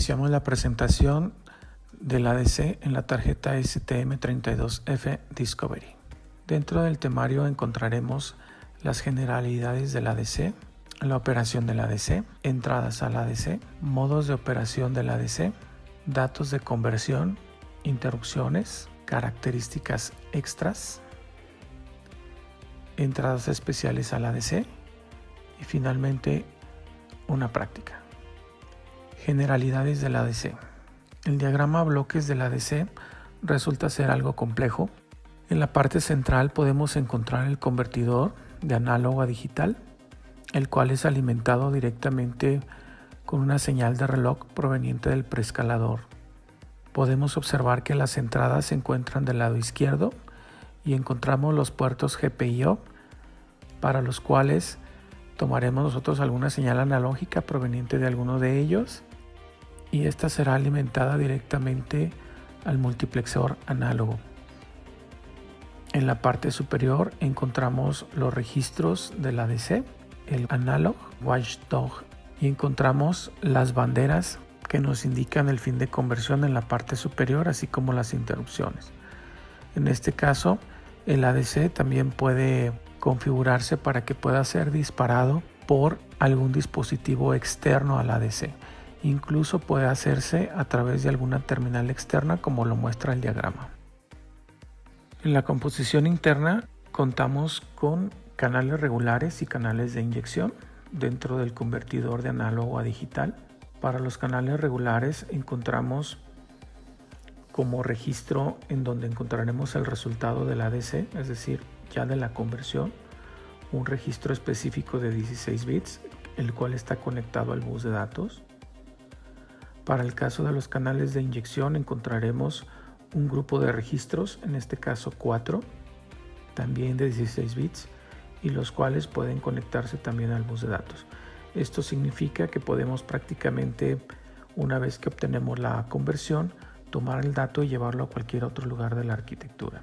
Iniciamos la presentación del ADC en la tarjeta STM32F Discovery. Dentro del temario encontraremos las generalidades del ADC, la operación del ADC, entradas al ADC, modos de operación del ADC, datos de conversión, interrupciones, características extras, entradas especiales al ADC y finalmente una práctica. Generalidades del ADC. El diagrama bloques del ADC resulta ser algo complejo. En la parte central podemos encontrar el convertidor de análogo a digital, el cual es alimentado directamente con una señal de reloj proveniente del preescalador. Podemos observar que las entradas se encuentran del lado izquierdo y encontramos los puertos GPIO, para los cuales tomaremos nosotros alguna señal analógica proveniente de alguno de ellos y esta será alimentada directamente al multiplexor análogo. En la parte superior encontramos los registros del ADC, el Analog Watchdog, y encontramos las banderas que nos indican el fin de conversión en la parte superior, así como las interrupciones. En este caso, el ADC también puede configurarse para que pueda ser disparado por algún dispositivo externo al ADC. Incluso puede hacerse a través de alguna terminal externa, como lo muestra el diagrama. En la composición interna contamos con canales regulares y canales de inyección dentro del convertidor de análogo a digital. Para los canales regulares encontramos como registro en donde encontraremos el resultado del ADC, es decir, ya de la conversión, un registro específico de 16 bits, el cual está conectado al bus de datos. Para el caso de los canales de inyección encontraremos un grupo de registros, en este caso 4, también de 16 bits, y los cuales pueden conectarse también al bus de datos. Esto significa que podemos prácticamente, una vez que obtenemos la conversión, tomar el dato y llevarlo a cualquier otro lugar de la arquitectura.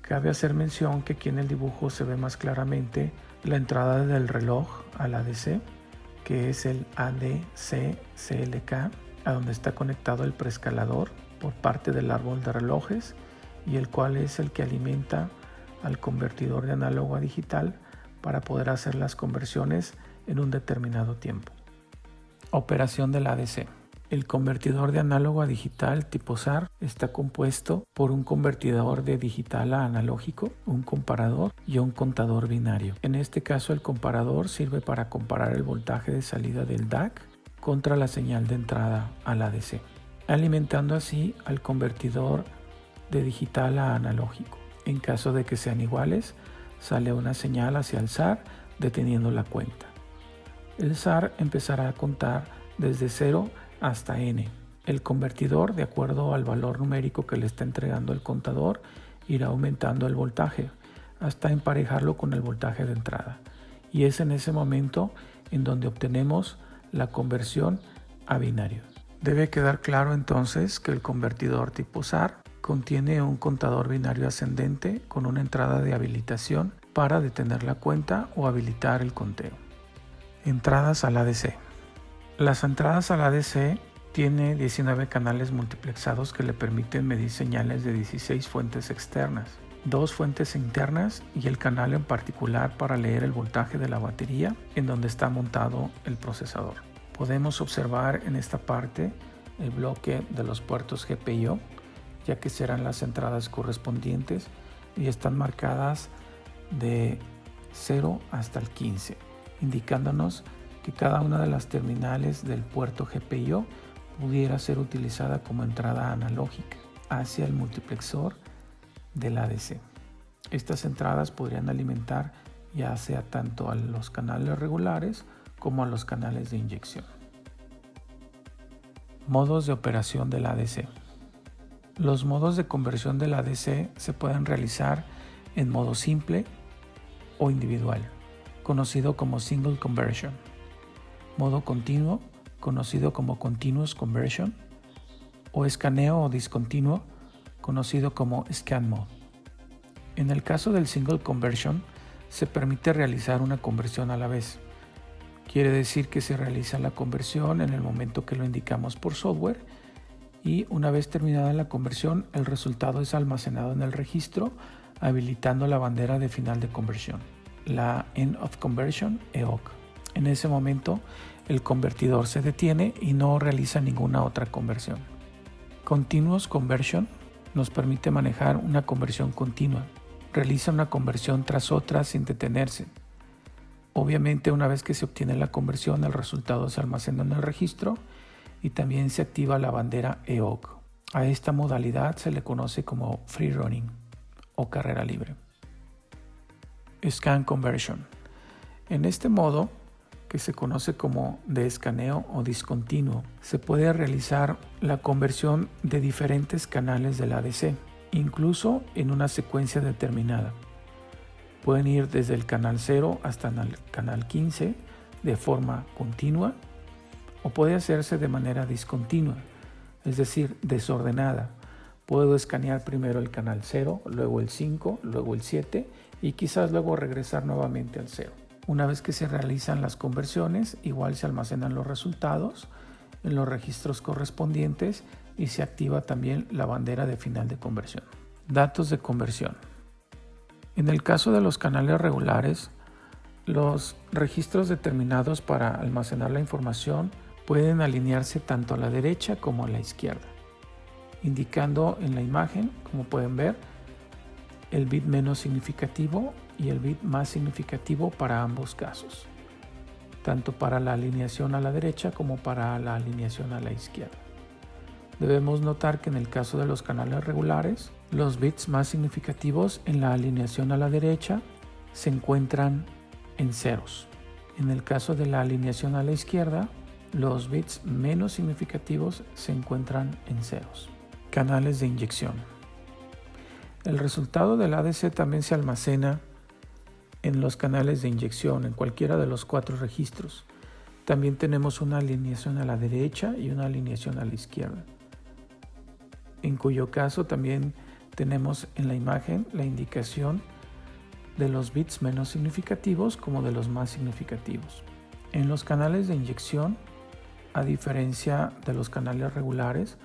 Cabe hacer mención que aquí en el dibujo se ve más claramente la entrada del reloj al ADC, que es el ADC-CLK, a donde está conectado el preescalador por parte del árbol de relojes y el cual es el que alimenta al convertidor de análogo a digital para poder hacer las conversiones en un determinado tiempo. Operación del ADC. El convertidor de análogo a digital tipo SAR está compuesto por un convertidor de digital a analógico, un comparador y un contador binario. En este caso, el comparador sirve para comparar el voltaje de salida del DAC contra la señal de entrada al ADC, alimentando así al convertidor de digital a analógico. En caso de que sean iguales, sale una señal hacia el SAR deteniendo la cuenta. El SAR empezará a contar desde 0 hasta n. El convertidor, de acuerdo al valor numérico que le está entregando el contador, irá aumentando el voltaje hasta emparejarlo con el voltaje de entrada. Y es en ese momento en donde obtenemos la conversión a binario. Debe quedar claro entonces que el convertidor tipo SAR contiene un contador binario ascendente con una entrada de habilitación para detener la cuenta o habilitar el conteo. Entradas al ADC. Las entradas al ADC tiene 19 canales multiplexados que le permiten medir señales de 16 fuentes externas, 2 fuentes internas y el canal en particular para leer el voltaje de la batería en donde está montado el procesador. Podemos observar en esta parte el bloque de los puertos GPIO, ya que serán las entradas correspondientes y están marcadas de 0 hasta el 15, indicándonos que cada una de las terminales del puerto GPIO pudiera ser utilizada como entrada analógica hacia el multiplexor del ADC. Estas entradas podrían alimentar ya sea tanto a los canales regulares como a los canales de inyección. Modos de operación del ADC. Los modos de conversión del ADC se pueden realizar en modo simple o individual, conocido como Single Conversion. Modo continuo, conocido como Continuous Conversion, o escaneo o discontinuo, conocido como Scan Mode. En el caso del Single Conversion, se permite realizar una conversión a la vez. Quiere decir que se realiza la conversión en el momento que lo indicamos por software y una vez terminada la conversión, el resultado es almacenado en el registro, habilitando la bandera de final de conversión, la End of Conversion EOC. En ese momento, el convertidor se detiene y no realiza ninguna otra conversión. Continuous Conversion nos permite manejar una conversión continua. Realiza una conversión tras otra sin detenerse. Obviamente, una vez que se obtiene la conversión, el resultado se almacena en el registro y también se activa la bandera EOC. A esta modalidad se le conoce como Free Running o carrera libre. Scan Conversion. En este modo, que se conoce como de escaneo o discontinuo, se puede realizar la conversión de diferentes canales del ADC, incluso en una secuencia determinada. Pueden ir desde el canal 0 hasta el canal 15 de forma continua o puede hacerse de manera discontinua, es decir, desordenada. Puedo escanear primero el canal 0, luego el 5, luego el 7 y quizás luego regresar nuevamente al 0. Una vez que se realizan las conversiones, igual se almacenan los resultados en los registros correspondientes y se activa también la bandera de final de conversión. Datos de conversión. En el caso de los canales regulares, los registros determinados para almacenar la información pueden alinearse tanto a la derecha como a la izquierda, indicando en la imagen, como pueden ver, el bit menos significativo y el bit más significativo para ambos casos, tanto para la alineación a la derecha como para la alineación a la izquierda. Debemos notar que en el caso de los canales regulares, los bits más significativos en la alineación a la derecha se encuentran en ceros. En el caso de la alineación a la izquierda, los bits menos significativos se encuentran en ceros. Canales de inyección. El resultado del ADC también se almacena en los canales de inyección, en cualquiera de los 4 registros. También tenemos una alineación a la derecha y una alineación a la izquierda, en cuyo caso también tenemos en la imagen la indicación de los bits menos significativos como de los más significativos. En los canales de inyección, a diferencia de los canales regulares,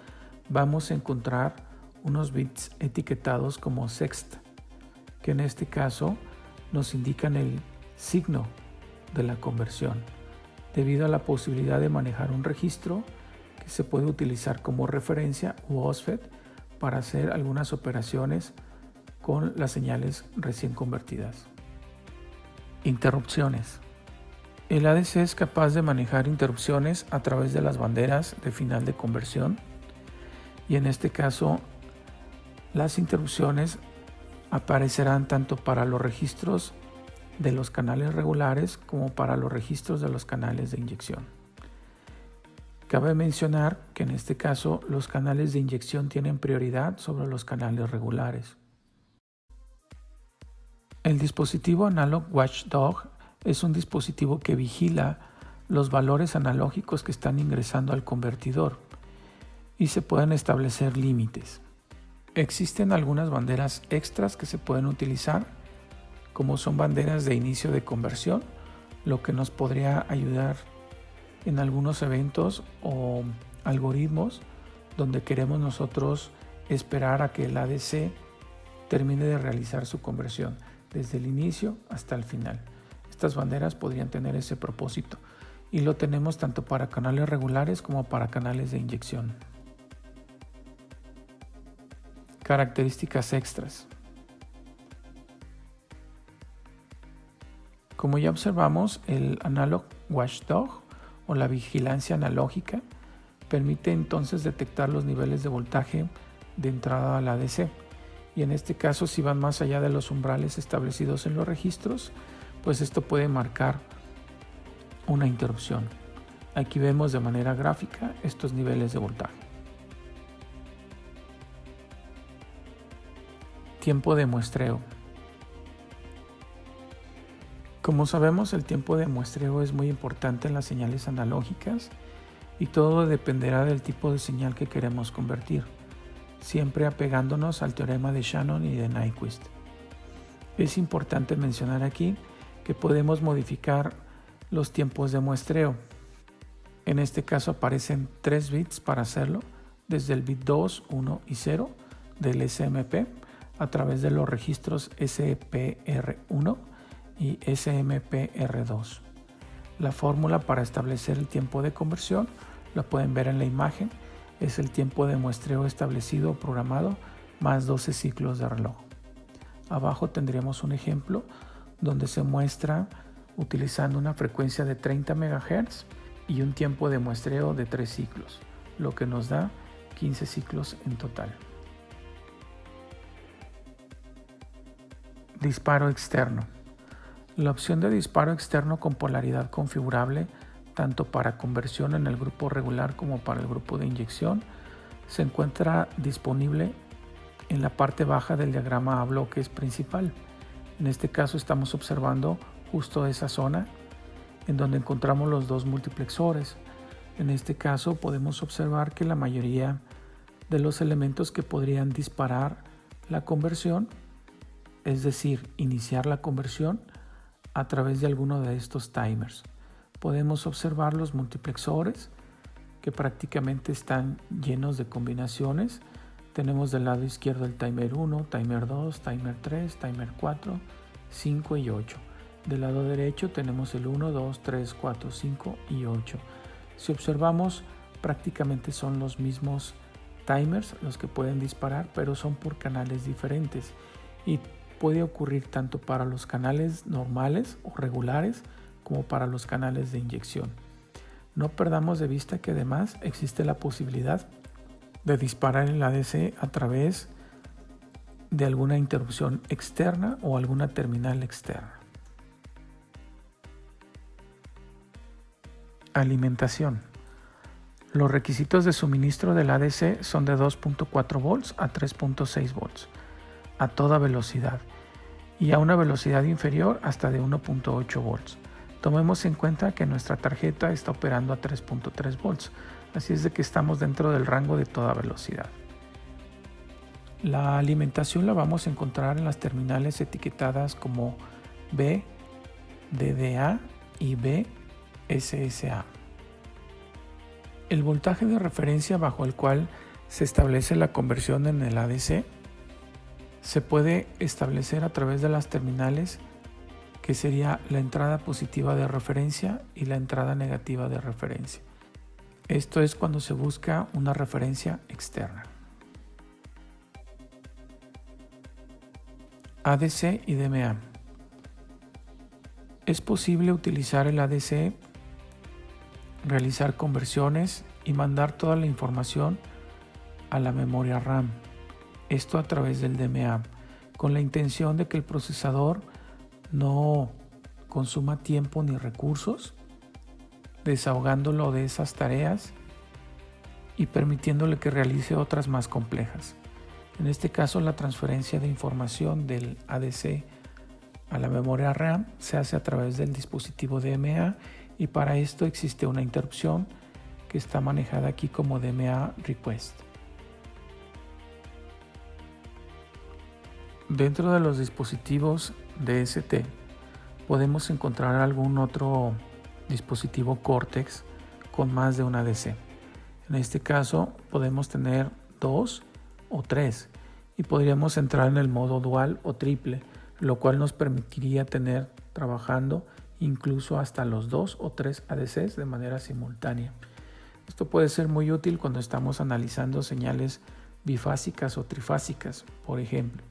vamos a encontrar unos bits etiquetados como sext, que en este caso nos indican el signo de la conversión, debido a la posibilidad de manejar un registro que se puede utilizar como referencia u OSFET para hacer algunas operaciones con las señales recién convertidas. Interrupciones. El ADC es capaz de manejar interrupciones a través de las banderas de final de conversión y en este caso las interrupciones aparecerán tanto para los registros de los canales regulares como para los registros de los canales de inyección. Cabe mencionar que en este caso los canales de inyección tienen prioridad sobre los canales regulares. El dispositivo Analog Watchdog es un dispositivo que vigila los valores analógicos que están ingresando al convertidor y se pueden establecer límites. Existen algunas banderas extras que se pueden utilizar, como son banderas de inicio de conversión, lo que nos podría ayudar en algunos eventos o algoritmos donde queremos nosotros esperar a que el ADC termine de realizar su conversión desde el inicio hasta el final. Estas banderas podrían tener ese propósito y lo tenemos tanto para canales regulares como para canales de inyección. Características extras. Como ya observamos, el Analog Watchdog o la vigilancia analógica permite entonces detectar los niveles de voltaje de entrada al ADC y en este caso, si van más allá de los umbrales establecidos en los registros, pues esto puede marcar una interrupción. Aquí vemos de manera gráfica estos niveles de voltaje. Tiempo de muestreo. Como sabemos, el tiempo de muestreo es muy importante en las señales analógicas y todo dependerá del tipo de señal que queremos convertir, siempre apegándonos al teorema de Shannon y de Nyquist. Es importante mencionar aquí que podemos modificar los tiempos de muestreo. En este caso aparecen 3 bits para hacerlo, desde el bit 2, 1 y 0 del SMP a través de los registros SPR1 y SMPR2. La fórmula para establecer el tiempo de conversión la pueden ver en la imagen. Es el tiempo de muestreo establecido o programado más 12 ciclos de reloj. Abajo tendríamos un ejemplo donde se muestra utilizando una frecuencia de 30 MHz y un tiempo de muestreo de 3 ciclos, lo que nos da 15 ciclos en total. Disparo externo. La opción de disparo externo con polaridad configurable, tanto para conversión en el grupo regular como para el grupo de inyección, se encuentra disponible en la parte baja del diagrama a bloques principal. En este caso estamos observando justo esa zona en donde encontramos los 2 multiplexores. En este caso podemos observar que la mayoría de los elementos que podrían disparar la conversión, es decir, iniciar la conversión a través de alguno de estos timers. Podemos observar los multiplexores que prácticamente están llenos de combinaciones. Tenemos del lado izquierdo el timer 1, timer 2, timer 3, timer 4, 5 y 8. Del lado derecho tenemos el 1, 2, 3, 4, 5 y 8. Si observamos, prácticamente son los mismos timers los que pueden disparar, pero son por canales diferentes y puede ocurrir tanto para los canales normales o regulares como para los canales de inyección. No perdamos de vista que además existe la posibilidad de disparar el ADC a través de alguna interrupción externa o alguna terminal externa. Alimentación. Los requisitos de suministro del ADC son de 2.4 volts a 3.6 volts a toda velocidad y a una velocidad inferior hasta de 1.8 volts. Tomemos en cuenta que nuestra tarjeta está operando a 3.3 volts, así es de que estamos dentro del rango de toda velocidad. La alimentación la vamos a encontrar en las terminales etiquetadas como BDDA y BSSA. El voltaje de referencia bajo el cual se establece la conversión en el ADC se puede establecer a través de las terminales, que sería la entrada positiva de referencia y la entrada negativa de referencia. Esto es cuando se busca una referencia externa. ADC y DMA. Es posible utilizar el ADC, realizar conversiones y mandar toda la información a la memoria RAM. Esto a través del DMA, con la intención de que el procesador no consuma tiempo ni recursos, desahogándolo de esas tareas y permitiéndole que realice otras más complejas. En este caso, la transferencia de información del ADC a la memoria RAM se hace a través del dispositivo DMA y para esto existe una interrupción que está manejada aquí como DMA request. Dentro de los dispositivos DST podemos encontrar algún otro dispositivo Cortex con más de un ADC. En este caso podemos tener 2 o 3 y podríamos entrar en el modo dual o triple, lo cual nos permitiría tener trabajando incluso hasta los 2 o 3 ADCs de manera simultánea. Esto puede ser muy útil cuando estamos analizando señales bifásicas o trifásicas, por ejemplo.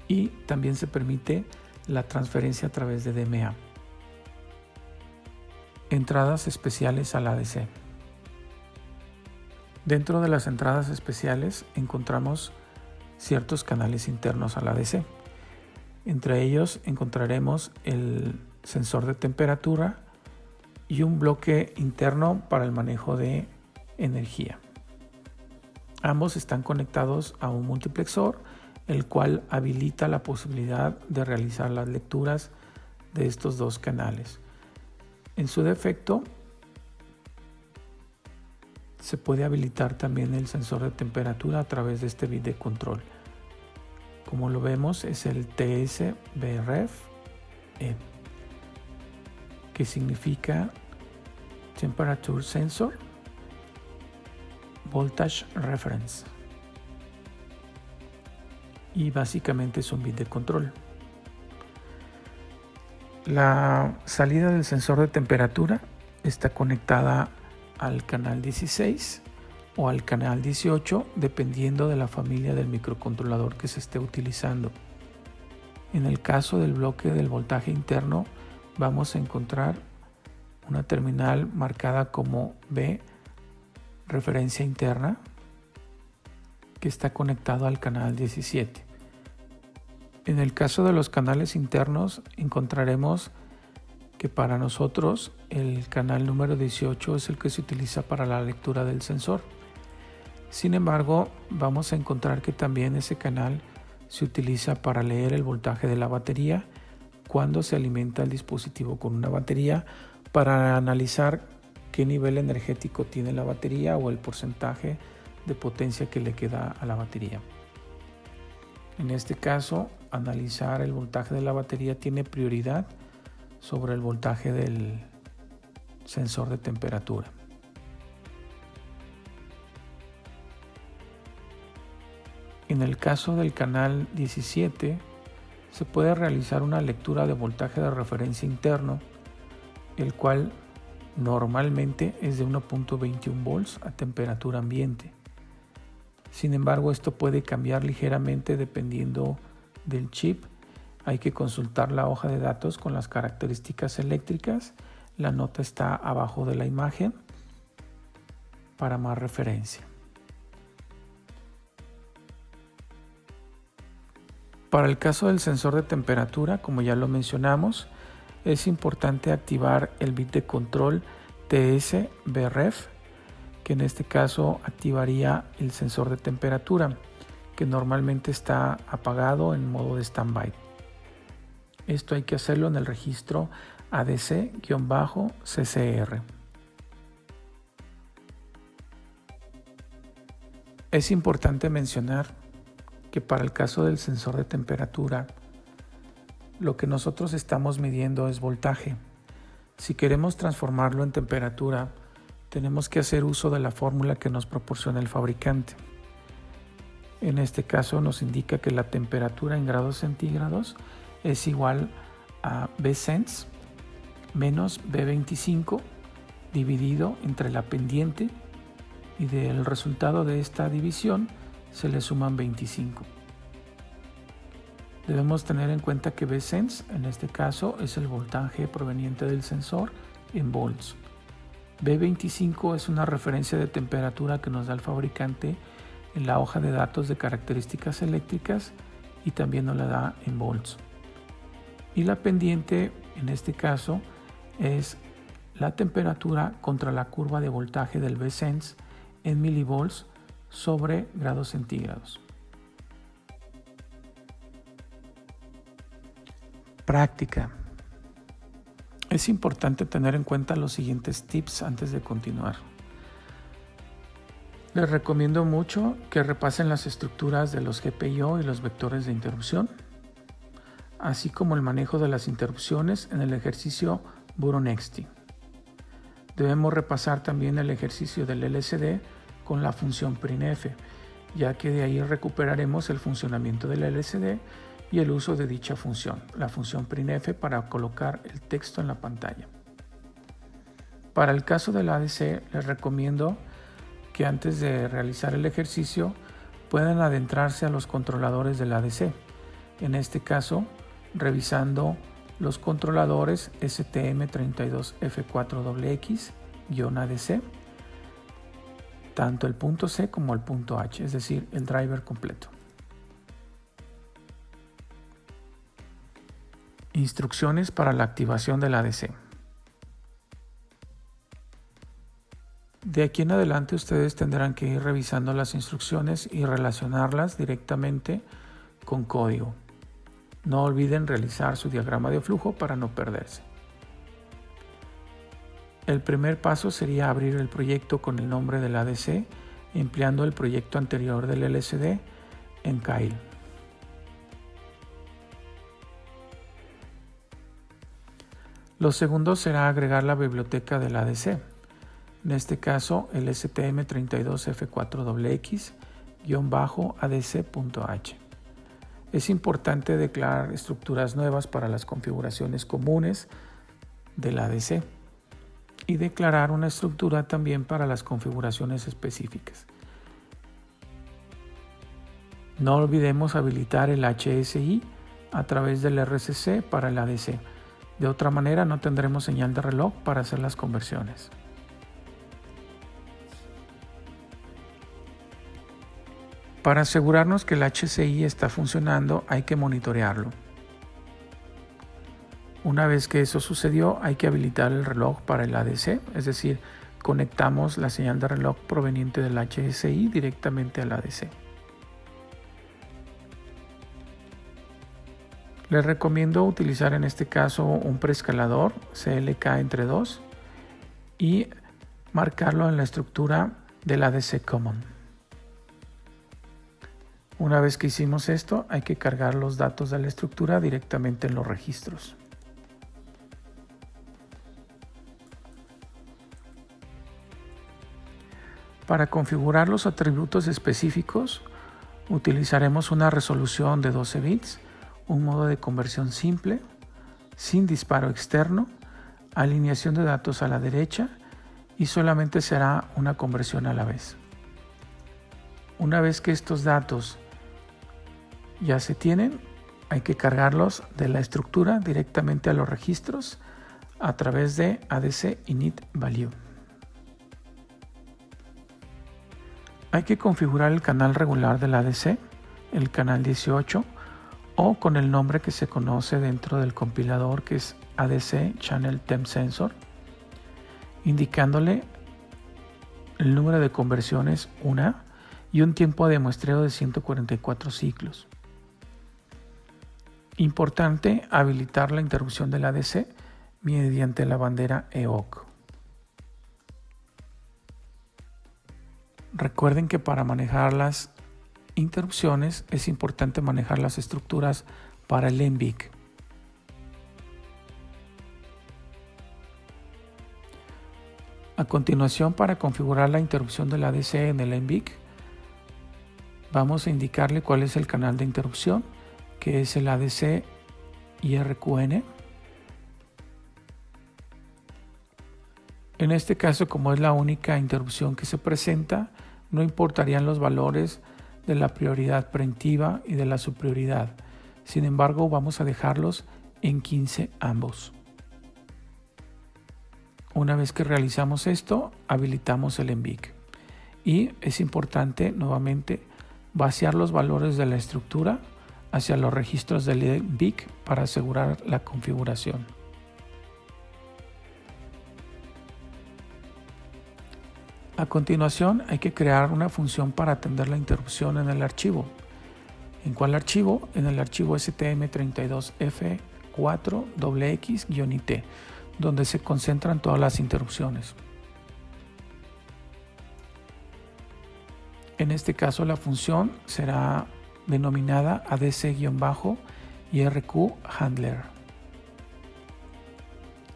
Y también se permite la transferencia a través de DMA. Entradas especiales al ADC. Dentro de las entradas especiales encontramos ciertos canales internos al ADC. Entre ellos encontraremos el sensor de temperatura y un bloque interno para el manejo de energía. Ambos están conectados a un multiplexor, el cual habilita la posibilidad de realizar las lecturas de estos dos canales. En su defecto, se puede habilitar también el sensor de temperatura a través de este bit de control. Como lo vemos, es el TS-BREF-E, que significa Temperature Sensor Voltage Reference, y básicamente es un bit de control. La salida del sensor de temperatura está conectada al canal 16 o al canal 18, dependiendo de la familia del microcontrolador que se esté utilizando. En el caso del bloque del voltaje interno, vamos a encontrar una terminal marcada como B, referencia interna, que está conectado al canal 17. En el caso de los canales internos, encontraremos que para nosotros el canal número 18 es el que se utiliza para la lectura del sensor. Sin embargo, vamos a encontrar que también ese canal se utiliza para leer el voltaje de la batería cuando se alimenta el dispositivo con una batería, para analizar qué nivel energético tiene la batería o el porcentaje de potencia que le queda a la batería. En este caso, analizar el voltaje de la batería tiene prioridad sobre el voltaje del sensor de temperatura. En el caso del canal 17, se puede realizar una lectura de voltaje de referencia interno, el cual normalmente es de 1.21 volts a temperatura ambiente. Sin embargo, esto puede cambiar ligeramente dependiendo del chip. Hay que consultar la hoja de datos con las características eléctricas. La nota está abajo de la imagen para más referencia. Para el caso del sensor de temperatura, como ya lo mencionamos, es importante activar el bit de control TS-BREF, que en este caso activaría el sensor de temperatura, que normalmente está apagado en modo de standby. Esto hay que hacerlo en el registro ADC-CCR. Es importante mencionar que para el caso del sensor de temperatura, lo que nosotros estamos midiendo es voltaje. Si queremos transformarlo en temperatura, tenemos que hacer uso de la fórmula que nos proporciona el fabricante. En este caso nos indica que la temperatura en grados centígrados es igual a Vsense menos V25 dividido entre la pendiente, y del resultado de esta división se le suman 25. Debemos tener en cuenta que Vsense en este caso es el voltaje proveniente del sensor en volts. V25 es una referencia de temperatura que nos da el fabricante en la hoja de datos de características eléctricas y también nos la da en volts. Y la pendiente en este caso es la temperatura contra la curva de voltaje del Vsense en milivolts sobre grados centígrados. Práctica. Es importante tener en cuenta los siguientes tips antes de continuar. Les recomiendo mucho que repasen las estructuras de los GPIO y los vectores de interrupción, así como el manejo de las interrupciones en el ejercicio Burón-Exti. Debemos repasar también el ejercicio del LCD con la función printf, ya que de ahí recuperaremos el funcionamiento del LCD y el uso de dicha función, la función printf, para colocar el texto en la pantalla. Para el caso del ADC, les recomiendo que antes de realizar el ejercicio puedan adentrarse a los controladores del ADC. En este caso, revisando los controladores STM32F4XX-ADC, tanto el punto C como el punto H, es decir, el driver completo. Instrucciones para la activación del ADC. De aquí en adelante ustedes tendrán que ir revisando las instrucciones y relacionarlas directamente con código. No olviden realizar su diagrama de flujo para no perderse. El primer paso sería abrir el proyecto con el nombre del ADC, empleando el proyecto anterior del LCD en Kyle. Lo segundo será agregar la biblioteca del ADC, en este caso el STM32F4XX-ADC.h. Es importante declarar estructuras nuevas para las configuraciones comunes del ADC y declarar una estructura también para las configuraciones específicas. No olvidemos habilitar el HSI a través del RCC para el ADC. De otra manera no tendremos señal de reloj para hacer las conversiones. Para asegurarnos que el HCI está funcionando, hay que monitorearlo. Una vez que eso sucedió, hay que habilitar el reloj para el ADC, es decir, conectamos la señal de reloj proveniente del HSI directamente al ADC. Les recomiendo utilizar en este caso un preescalador CLK entre 2 y marcarlo en la estructura del ADC Common. Una vez que hicimos esto, hay que cargar los datos de la estructura directamente en los registros. Para configurar los atributos específicos, utilizaremos una resolución de 12 bits, un modo de conversión simple, sin disparo externo, alineación de datos a la derecha y solamente será una conversión a la vez. Una vez que estos datos ya se tienen, hay que cargarlos de la estructura directamente a los registros a través de ADC init value. Hay que configurar el canal regular del ADC, el canal 18, o con el nombre que se conoce dentro del compilador, que es ADC Channel Temp Sensor, indicándole el número de conversiones 1 y un tiempo de muestreo de 144 ciclos. Importante habilitar la interrupción del ADC mediante la bandera EOC. Recuerden que para manejar las interrupciones es importante manejar las estructuras para el NVIC. A continuación, para configurar la interrupción del ADC en el NVIC, vamos a indicarle cuál es el canal de interrupción, que es el ADC IRQN. En este caso, como es la única interrupción que se presenta, no importarían los valores de la prioridad preventiva y de la subprioridad. Sin embargo, vamos a dejarlos en 15 ambos. Una vez que realizamos esto, habilitamos el NVIC. Y es importante nuevamente vaciar los valores de la estructura hacia los registros del NVIC para asegurar la configuración. A continuación, hay que crear una función para atender la interrupción en el archivo. ¿En cuál archivo? En el archivo STM32F4XX-IT, donde se concentran todas las interrupciones. En este caso, la función será denominada ADC-IRQ Handler.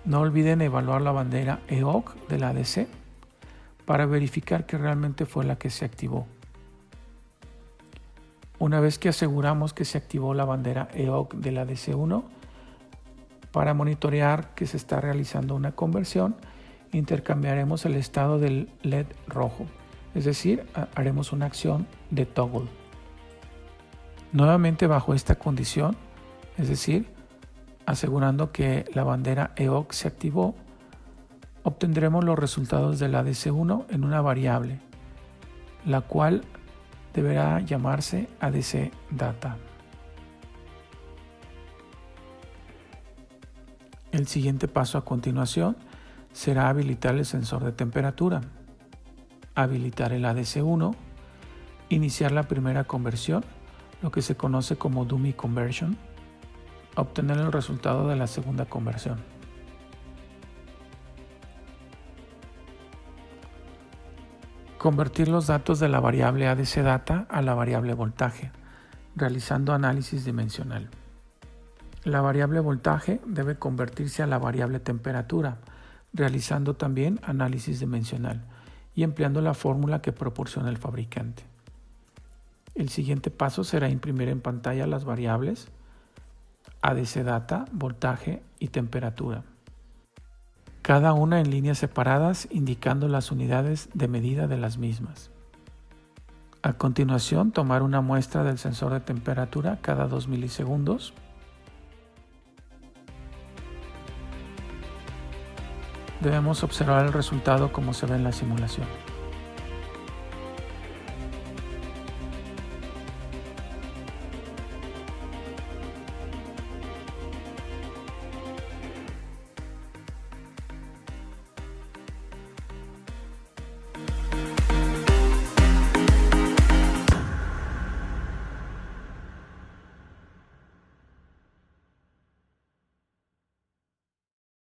No olviden evaluar la bandera EOC de la ADC para verificar que realmente fue la que se activó. Una vez que aseguramos que se activó la bandera EOC de la ADC1, para monitorear que se está realizando una conversión, intercambiaremos el estado del LED rojo, es decir, haremos una acción de toggle. Nuevamente bajo esta condición, es decir, asegurando que la bandera EOC se activó, obtendremos los resultados del ADC1 en una variable, la cual deberá llamarse ADC Data. El siguiente paso a continuación será habilitar el sensor de temperatura, habilitar el ADC1, iniciar la primera conversión, lo que se conoce como dummy conversion, obtener el resultado de la segunda conversión. Convertir los datos de la variable ADC Data a la variable voltaje, realizando análisis dimensional. La variable voltaje debe convertirse a la variable temperatura, realizando también análisis dimensional y empleando la fórmula que proporciona el fabricante. El siguiente paso será imprimir en pantalla las variables ADC data, voltaje y temperatura, cada una en líneas separadas indicando las unidades de medida de las mismas. A continuación, tomar una muestra del sensor de temperatura cada 2 milisegundos. Debemos observar el resultado como se ve en la simulación.